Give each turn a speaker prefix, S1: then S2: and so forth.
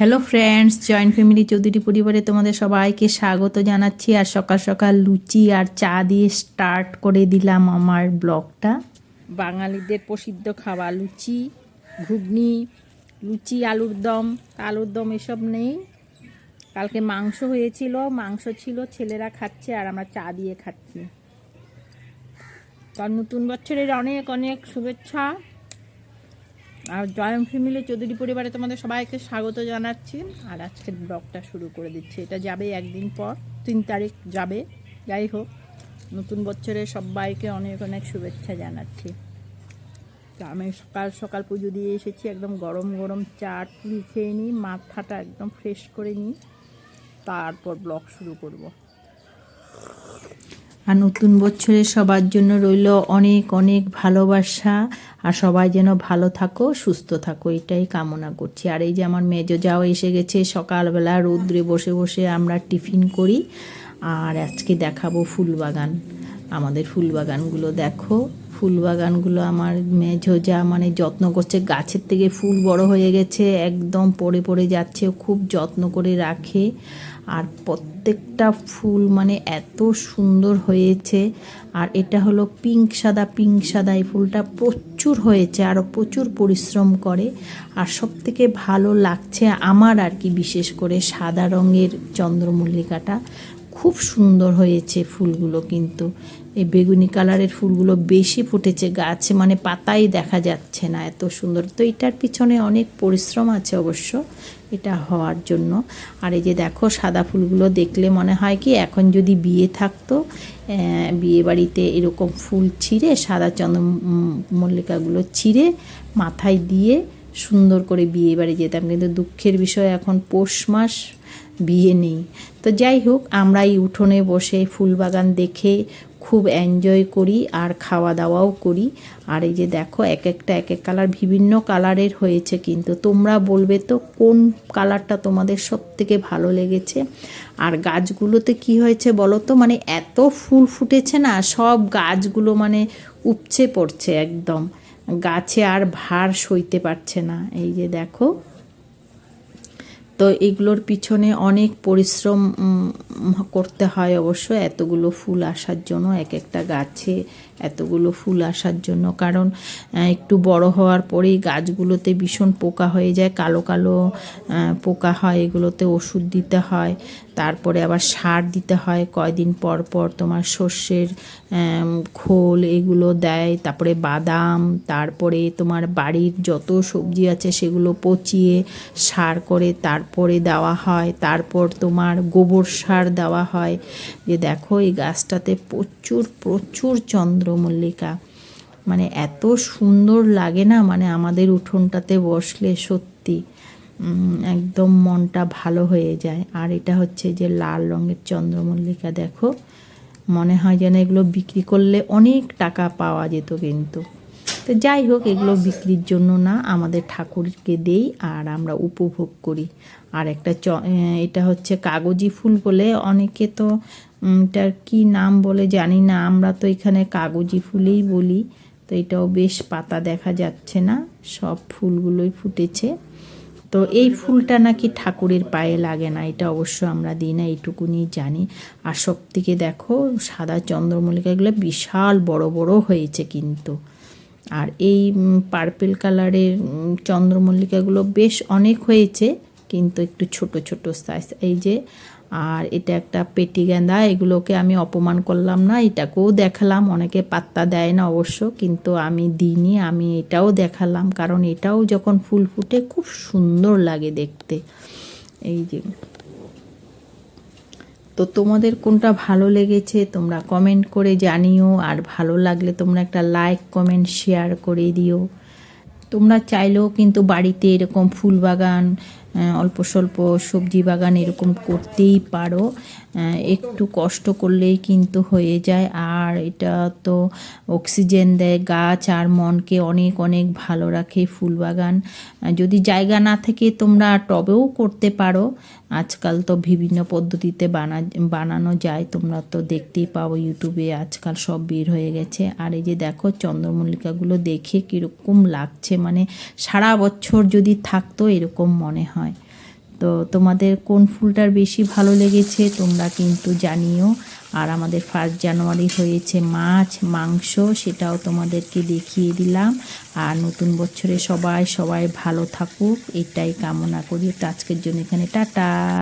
S1: Hello friends, joint family Chowdhury পরিবারে তোমাদের সবাইকে স্বাগত জানাচ্ছি। আর সকাল সকাল লুচি আর চা দিয়ে স্টার্ট করে দিলাম আমার ব্লগটা। বাঙালিদের প্রসিদ্ধ খাবার লুচি, ঘুগনি, লুচি, আলুর দম এসব নেই। কালকে মাংস হয়েছিল, মাংস ছিল, ছেলেরা খাচ্ছে আর আমরা চা দিয়ে খাচ্ছি। তার নতুন বছরের অনেক অনেক শুভেচ্ছা। আর জয়েন্ট ফ্যামিলি চৌধুরী পরিবারে তোমাদের সবাইকে স্বাগত জানাচ্ছি। আর আজকের ব্লগটা শুরু করে দিচ্ছি। এটা যাবে একদিন পর, 3 তারিখ যাবে। যাই হোক, নতুন বছরে সবাইকে অনেক অনেক শুভেচ্ছা জানাচ্ছি। তা আমি সকাল সকাল পুজো দিয়ে এসেছি, একদম গরম গরম চা পুরি খেয়ে নিই, মাথাটা একদম ফ্রেশ করে নিই, তারপর ব্লগ শুরু করব। আর নতুন বছরে সবার জন্য রইল অনেক অনেক ভালোবাসা। আর সবাই যেন ভালো থাকো, সুস্থ থাকো, এটাই কামনা করছি। আর এই যে আমার মেজো যাও এসে গেছে, সকালবেলা রৌদ্রে বসে বসে আমরা টিফিন করি। আর আজকে দেখাবো ফুলবাগান, আমাদের ফুলবাগানগুলো দেখো। ফুলবাগানগুলো আমার মেজো যা মানে যত্ন করছে, গাছের থেকে ফুল বড় হয়ে গেছে, একদম পড়ে পড়ে যাচ্ছে, খুব যত্ন করে রাখে। আর প্রত্যেকটা ফুল মানে এত সুন্দর হয়েছে। আর এটা হলো পিঙ্ক সাদা, এই ফুলটা প্রচুর হয়েছে, আরও প্রচুর পরিশ্রম করে। আর সব থেকে ভালো লাগছে আমার আর কি, বিশেষ করে সাদা রঙের চন্দ্রমল্লিকাটা খুব সুন্দর হয়েছে ফুলগুলো। কিন্তু এই বেগুনি কালারের ফুলগুলো বেশি ফুটেছে গাছে, মানে পাতাই দেখা যাচ্ছে না, এত সুন্দর। তো এটার পিছনে অনেক পরিশ্রম আছে অবশ্য এটা হওয়ার জন্য। আর এই যে দেখো সাদা ফুলগুলো দেখলে মনে হয় কি এখন যদি বিয়ে থাকতো, বিয়ে বাড়িতে এরকম ফুল ছিঁড়ে, সাদা চন্দ্রমল্লিকাগুলো ছিঁড়ে মাথায় দিয়ে সুন্দর করে বিয়ে বাড়ি যেতাম। কিন্তু দুঃখের বিষয় এখন পৌষ মাস, বিয়ে নেই। তো যাই হোক, আমরা এই উঠোনে বসে ফুল বাগান দেখে খুব এনজয় করি আর খাওয়া দাওয়াও করি। আর এই যে দেখো এক একটা এক এক কালার, বিভিন্ন কালারের হয়েছে। কিন্তু তোমরা বলবে তো কোন কালারটা তোমাদের সব থেকে ভালো লেগেছে। আর গাছগুলোতে কি হয়েছে বলো তো, মানে এত ফুল ফুটেছে না, সব গাছগুলো মানে উপচে পড়ছে একদম, গাছে আর ভার সইতে পারছে না। এই যে দেখো, তো এগুলোর পিছনে অনেক পরিশ্রম করতে হয় অবশ্য, এতগুলো ফুল আসার জন্য, এক একটা গাছে এতগুলো ফুল আসার জন্য। কারণ একটু বড় হওয়ার পরেই গাছগুলোতে ভীষণ পোকা হয়ে যায়, কালো কালো পোকা হয়, এগুলোতে ওষুধ দিতে হয়, তারপরে আবার সার দিতে হয় কয়দিন পর পর। তোমার সর্ষের খোল এগুলো দেয়, তারপরে বাদাম, তারপরে তোমার বাড়ির যত সবজি আছে সেগুলো পচিয়ে সার করে তারপরে দেওয়া হয়, তারপর তোমার গোবর সার দেওয়া হয়। যে দেখো এই গাছটাতে প্রচুর প্রচুর চন্দ্রমল্লিকা, মানে এত সুন্দর লাগে না, মানে আমাদের উঠোনটাতে বসলে সত্যি একদম মনটা ভালো হয়ে যায়। আর এটা হচ্ছে যে লাল রঙের চন্দ্রমল্লিকা, দেখো মনে হয় যেন এগুলো বিক্রি করলে অনেক টাকা পাওয়া যেত। কিন্তু তো যাই হোক, এগুলো বিক্রির জন্য না, আমাদের ঠাকুরকে দেই আর আমরা উপভোগ করি। আর একটা এটা হচ্ছে কাগজি ফুল বলে, অনেকে তো এটার কি নাম বলে জানি না, আমরা তো এখানে কাগজি ফুলেই বলি। তো এটাও বেশ পাতা দেখা যাচ্ছে না, সব ফুলগুলোই ফুটেছে। তো এই ফুলটা নাকি ঠাকুরের পায়ে লাগে না, এটা অবশ্য আমরা দিই না, এইটুকুনি জানি। আর সব থেকে দেখো সাদা চন্দ্রমল্লিকাগুলো বিশাল বড় বড় হয়েছে কিন্তু। আর এই পার্পেল কালারের চন্দ্রমল্লিকাগুলো বেশ অনেক হয়েছে, কিন্তু একটু ছোট ছোট সাইজ। এই যে, আর এটা একটা পেটি গেঁদা, এগুলোকে আমি অপমান করলাম না, এটাকেও দেখালাম। অনেকে পাত্তা দেয় না অবশ্য, কিন্তু আমি দিইনি, আমি এটাও দেখালাম, কারণ এটাও যখন ফুল ফুটে খুব সুন্দর লাগে দেখতে। এই যে, তো তোমাদের কোনটা ভালো লেগেছে তোমরা কমেন্ট করে জানিও। আর ভালো লাগলে তোমরা একটা লাইক কমেন্ট শেয়ার করে দিও। তোমরা চাইলেও কিন্তু বাড়িতে এরকম ফুল বাগান, অল্প স্বল্প সবজি বাগান এরকম করতেই পারো, একটু কষ্ট করলেই কিন্তু হয়ে যায়। আর এটা তো অক্সিজেন দেয়, গাছ আর মনকে অনেক অনেক ভালো রাখে ফুল বাগান। যদি জায়গা না থাকে তোমরা টবেও করতে পারো, আজকাল তো বিভিন্ন পদ্ধতিতে বানানো যায়, তোমরা তো দেখতেই পাও ইউটিউবে আজকাল সব বের হয়ে গেছে। আর এই যে দেখো চন্দ্রমল্লিকাগুলো দেখে কীরকম লাগছে, মানে সারা বছর যদি থাকতো এরকম মনে হয়। তো তোমাদের কোন ফুলটার বেশি ভালো লেগেছে তোমরা কিন্তু জানিও। আর আমাদের 1 জানুয়ারি হয়েছে মাছ মাংস, সেটাও তোমাদেরকে দেখিয়ে দিলাম। আর নতুন বছরে সবাই ভালো থাকুক এটাই কামনা করি। তো আজকের জন্য এখানে টাটা।